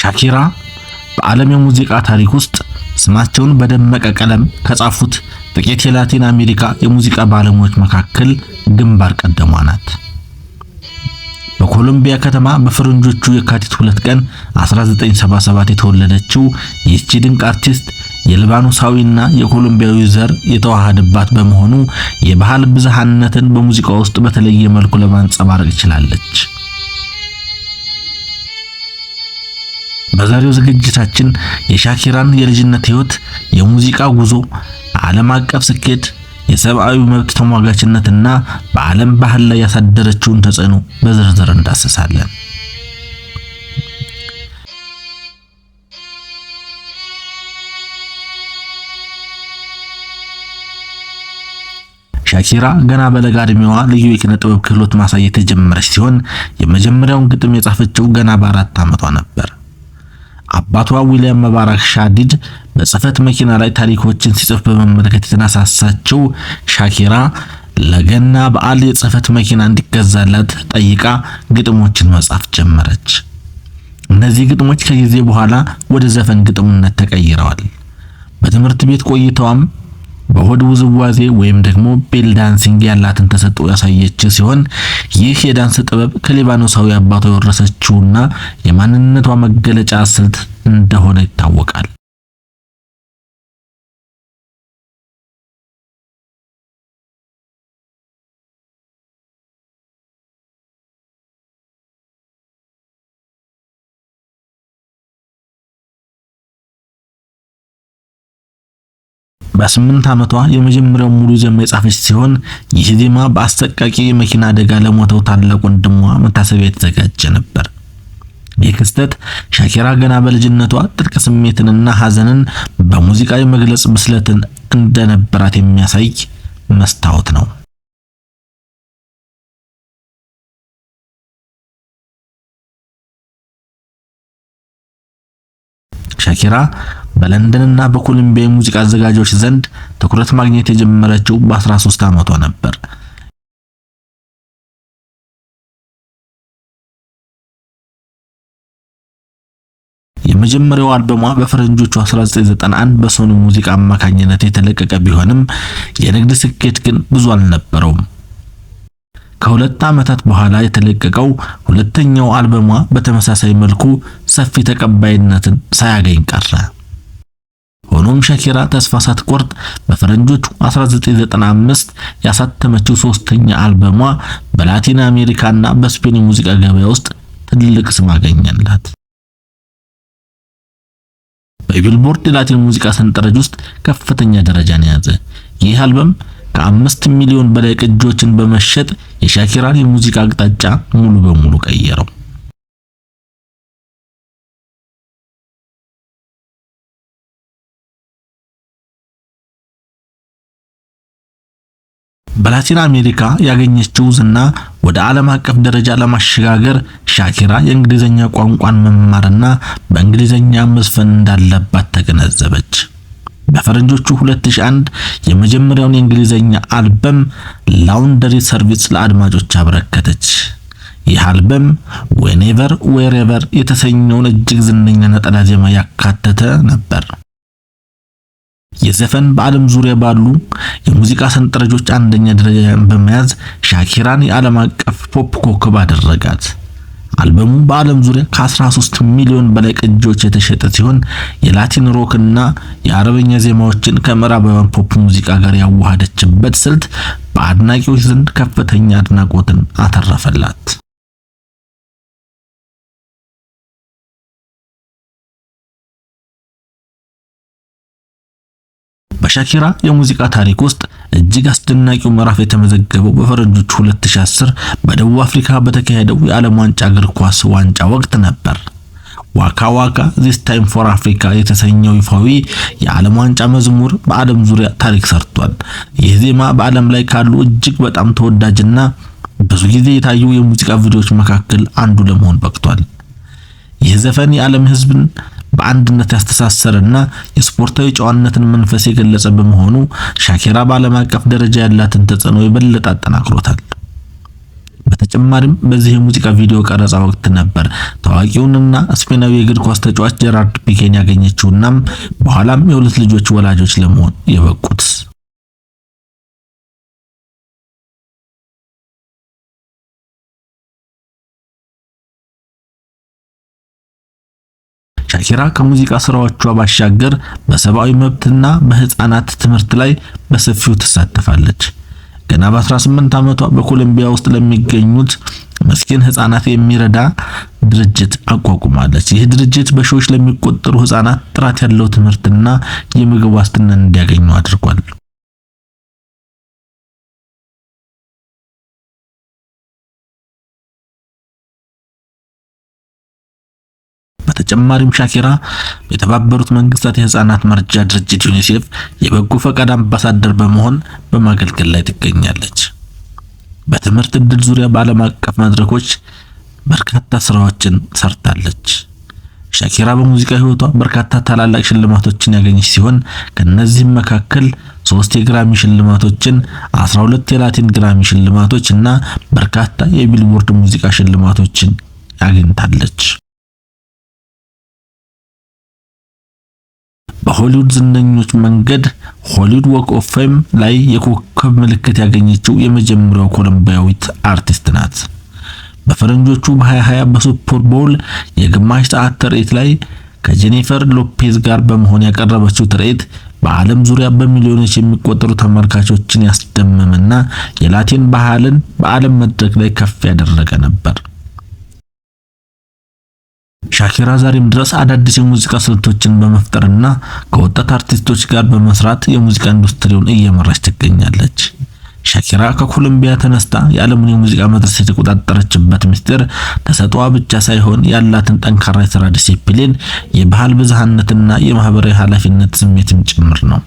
ሻኪራ በዓለም የሙዚቃ ታሪክ ውስጥ ስማቸውን በደመቀ ቀለም ከጻፉት ጥቂት የላቲን አሜሪካ የሙዚቃ ባለሙያዎች መካከል ግንባር ቀደሟ ናት። በኮሎምቢያ ከተማ በፈረንጆቹ የካቲት 2 ቀን 1977 የተወለደችው ይህች ድንቅ አርቲስት የሊባኖሳዊና የኮሎምቢያዊ ዘር የተዋሃደባት በመሆኑ የባህል ብዝሃነትን በሙዚቃ ውስጥ በተለየ መልኩ ለማንጸባረቅ ችላለች። በዛሬው ዝግጅታችን የሻኪራን የልጅነት ህይወት፣ የሙዚቃ ጉዞ፣ ዓለም አቀፍ ስኬት፣ የሰብአዊ መብት ተሟጋችነትና በዓለም ባህል ላይ ያሳደረችውን ተጽዕኖ በዝርዝር እንዳስሳለን። ሻኪራ ገና በለጋ እድሜዋ ልዩ የኪነ ጥበብ ክህሎት ማሳየት የጀመረች ሲሆን የመጀመሪያውን ግጥም የጻፈችው ገና በ4 ዓመቷ ነበር። አባቷ ዊሊያም መባረክ ሻዲድ በጽህፈት መኪና ላይ ታሪኮችን ሲጽፍ በመመልከት የተነሳሳችው ሻኪራ ለገና በዓል የጽህፈት መኪና እንዲገዛላት ጠይቃ ግጥሞችን መጻፍ ጀመረች። እነዚህ ግጥሞች ከጊዜ በኋላ ወደ ዘፈን ግጥምነት ተቀይረዋል። በትምህርት ቤት ቆይታዋም በሆድ ውዝዋዜ ወይም ደግሞ ቤል ዳንሲንግ ያላትን ተሰጥኦ ያሳየች ሲሆን ይህ የዳንስ ጥበብ ከሊባኖሳዊ አባቷ የወረሰችውና የማንነቷ መገለጫ ስልት እንደሆነ ይታወቃል። በ8 ዓመቷ የመጀመሪያው ሙሉ ዜማ የጻፈች ሲሆን ይህ ዜማ በአሰቃቂ የመኪና አደጋ ለሞተው ታላቅ ወንድሟ መታሰቢያ የተዘጋጀ ነበር። ይህ ክስተት ሻኪራ ገና በልጅነቷ ጥልቅ ስሜትንና ሐዘንን በሙዚቃ የመግለጽ ብስለትን እንደነበራት የሚያሳይ መስታወት ነው። ሻኪራ በለንደንና በኮሎምቢያ የሙዚቃ አዘጋጆች ዘንድ ትኩረት ማግኘት የጀመረችው በ13 ዓመቷ ነበር። የመጀመሪያው አልበሟ በፈረንጆቹ 1991 በሶኒ ሙዚቃ አማካኝነት የተለቀቀ ቢሆንም የንግድ ስኬት ግን ብዙ አልነበረውም። ከሁለት ዓመታት በኋላ የተለቀቀው ሁለተኛው አልበሟ በተመሳሳይ መልኩ ሰፊ ተቀባይነትን ሳያገኝ ቀረ። ሆኖም ሻኪራ ተስፋ ሳትቆርጥ በፈረንጆቹ 1995 ያሳተመችው ሶስተኛ አልበሟ በላቲን አሜሪካና በስፔን ሙዚቃ ገበያ ውስጥ ትልቅ ስም አገኘላት። በቢልቦርድ የላቲን ሙዚቃ ሰንጠረዥ ውስጥ ከፍተኛ ደረጃን ያዘ። ይህ አልበም ከ5 ሚሊዮን በላይ ቅጂዎችን በመሸጥ የሻኪራን የሙዚቃ አቅጣጫ ሙሉ በሙሉ ቀየረው። በላቲን አሜሪካ ያገኘችው ዝና ወደ ዓለም አቀፍ ደረጃ ለማሸጋገር ሻኪራ የእንግሊዘኛ ቋንቋን መማርና በእንግሊዘኛ መዝፈን እንዳለባት ተገነዘበች። በፈረንጆቹ 2001 የመጀመሪያውን የእንግሊዘኛ አልበም ላውንደሪ ሰርቪስ ለአድማጮች አበረከተች። ይህ አልበም ዌኔቨር ዌሬቨር የተሰኘውን እጅግ ዝነኛ ነጠላ ዜማ ያካተተ ነበር። የዘፈን በዓለም ዙሪያ ባሉ የሙዚቃ ሰንጠረዦች አንደኛ ደረጃን በመያዝ ሻኪራን የዓለም አቀፍ ፖፕ ኮከብ አደረጋት። አልበሙ በዓለም ዙሪያ ከ13 ሚሊዮን በላይ ቅጂዎች የተሸጠ ሲሆን የላቲን ሮክ እና የአረበኛ ዜማዎችን ከምዕራባውያን ፖፕ ሙዚቃ ጋር ያዋሃደችበት ስልት በአድናቂዎች ዘንድ ከፍተኛ አድናቆትን አተረፈላት። በሻኪራ የሙዚቃ ታሪክ ውስጥ እጅግ አስደናቂው ምዕራፍ የተመዘገበው በፈረንጆቹ 2010 በደቡብ አፍሪካ በተካሄደው የዓለም ዋንጫ እግር ኳስ ዋንጫ ወቅት ነበር። ዋካ ዋካ ዚስ ታይም ፎር አፍሪካ የተሰኘው ይፋዊ የዓለም ዋንጫ መዝሙር በዓለም ዙሪያ ታሪክ ሰርቷል። ይህ ዜማ በዓለም ላይ ካሉ እጅግ በጣም ተወዳጅና ብዙ ጊዜ የታዩ የሙዚቃ ቪዲዮዎች መካከል አንዱ ለመሆን በቅቷል። ይህ ዘፈን የዓለም ሕዝብን በአንድነት ያስተሳሰረና የስፖርታዊ ጨዋነትን መንፈስ የገለጸ በመሆኑ ሻኪራ በዓለም አቀፍ ደረጃ ያላትን ተጽዕኖ የበለጠ አጠናክሮታል። በተጨማሪም በዚህ የሙዚቃ ቪዲዮ ቀረጻ ወቅት ነበር ታዋቂውንና ስፔናዊ የእግር ኳስ ተጫዋች ጀራርድ ፒኬን ያገኘችውና በኋላም የሁለት ልጆች ወላጆች ለመሆን የበቁት። ሻኪራ ከሙዚቃ ስራዎቿ ባሻገር በሰብአዊ መብትና በህፃናት ትምህርት ላይ በሰፊው ትሳተፋለች። ገና በ18 ዓመቷ በኮሎምቢያ ውስጥ ለሚገኙት መስኪን ህፃናት የሚረዳ ድርጅት አቋቁማለች። ይህ ድርጅት በሺዎች ለሚቆጠሩ ህፃናት ጥራት ያለው ትምህርትና የምግብ ዋስትናን እንዲያገኙ አድርጓል። በተጨማሪም ሻኪራ የተባበሩት መንግስታት የህፃናት መርጃ ድርጅት ዩኒሴፍ የበጎ ፈቃድ አምባሳደር በመሆን በማገልገል ላይ ትገኛለች። በትምህርት እድል ዙሪያ በዓለም አቀፍ መድረኮች በርካታ ስራዎችን ሰርታለች። ሻኪራ በሙዚቃ ህይወቷ በርካታ ታላላቅ ሽልማቶችን ያገኘች ሲሆን ከነዚህም መካከል 3 የግራሚ ሽልማቶችን፣ 12 የላቲን ግራሚ ሽልማቶች እና በርካታ የቢልቦርድ ሙዚቃ ሽልማቶችን አግኝታለች። በሆሊውድ ዝነኞች መንገድ ሆሊውድ ዎክ ኦፍ ፌም ላይ የኮከብ ምልክት ያገኘችው የመጀመሪያው ኮሎምቢያዊት አርቲስት ናት። በፈረንጆቹ በ2020 በሱፐር ቦል የግማሽ ሰዓት ትርኢት ላይ ከጄኒፈር ሎፔዝ ጋር በመሆን ያቀረበችው ትርኢት በዓለም ዙሪያ በሚሊዮኖች የሚቆጠሩ ተመልካቾችን ያስደመመና የላቲን ባህልን በዓለም መድረክ ላይ ከፍ ያደረገ ነበር። ሻኪራ ዛሬም ድረስ አዳዲስ የሙዚቃ ስልቶችን በመፍጠርና ከወጣት አርቲስቶች ጋር በመስራት የሙዚቃ ኢንዱስትሪውን እየመራች ትገኛለች። ሻኪራ ከኮሎምቢያ ተነስታ የዓለምን የሙዚቃ መድረክ የተቆጣጠረችበት ምስጢር ተሰጥኦዋ ብቻ ሳይሆን ያላትን ጠንካራ የሥራ ዲሲፕሊን፣ የባህል ብዝሃነትና የማህበራዊ ኃላፊነት ስሜትም ጭምር ነው።